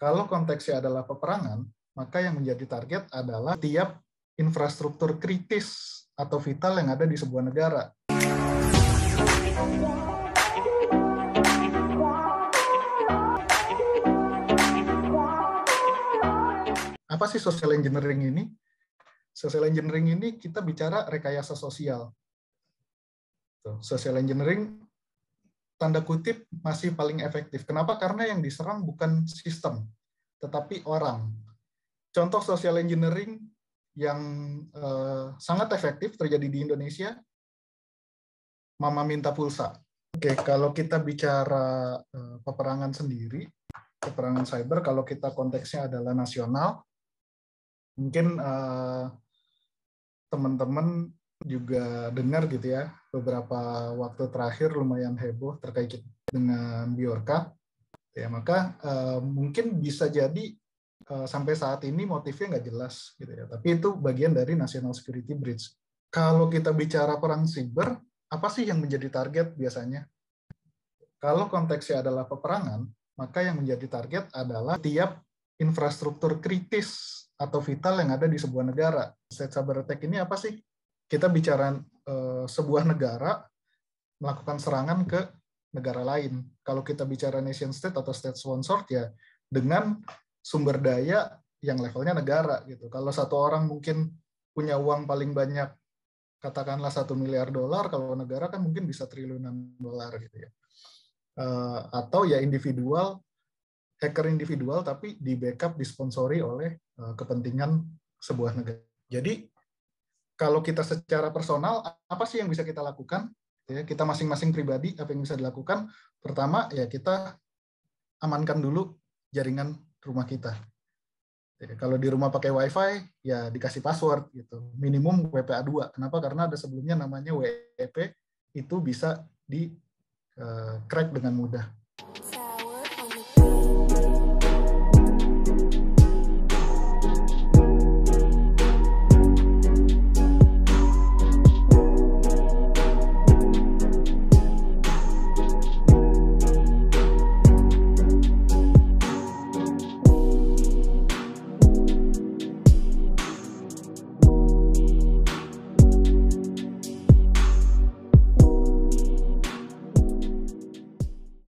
Kalau konteksnya adalah peperangan, maka yang menjadi target adalah tiap infrastruktur kritis atau vital yang ada di sebuah negara. Apa sih social engineering ini? Social engineering ini kita bicara rekayasa sosial. Social engineering tanda kutip masih paling efektif. Kenapa? Karena yang diserang bukan sistem, tetapi orang. Contoh social engineering yang sangat efektif terjadi di Indonesia, Mama Minta Pulsa. Oke, kalau kita bicara peperangan sendiri, peperangan cyber, kalau kita konteksnya adalah nasional, mungkin teman-teman juga dengar gitu ya, beberapa waktu terakhir lumayan heboh terkait dengan Biorka. Ya, maka mungkin bisa jadi sampai saat ini motifnya nggak jelas gitu ya. Tapi itu bagian dari national security breach. Kalau kita bicara perang siber, apa sih yang menjadi target biasanya? Kalau konteksnya adalah peperangan, maka yang menjadi target adalah tiap infrastruktur kritis atau vital yang ada di sebuah negara. Cyber attack ini apa sih? Kita bicara sebuah negara melakukan serangan ke negara lain. Kalau kita bicara nation state atau state sponsored ya dengan sumber daya yang levelnya negara gitu. Kalau satu orang mungkin punya uang paling banyak katakanlah $1 miliar, kalau negara kan mungkin bisa triliunan dolar gitu ya. Atau ya individual, hacker individual tapi di backup, disponsori oleh kepentingan sebuah negara. Jadi kalau kita secara personal, apa sih yang bisa kita lakukan? Ya, kita masing-masing pribadi, apa yang bisa dilakukan? Pertama, ya kita amankan dulu jaringan rumah kita. Ya, kalau di rumah pakai WiFi, ya dikasih password gitu. Minimum WPA2. Kenapa? Karena ada sebelumnya namanya WEP, itu bisa di crack dengan mudah.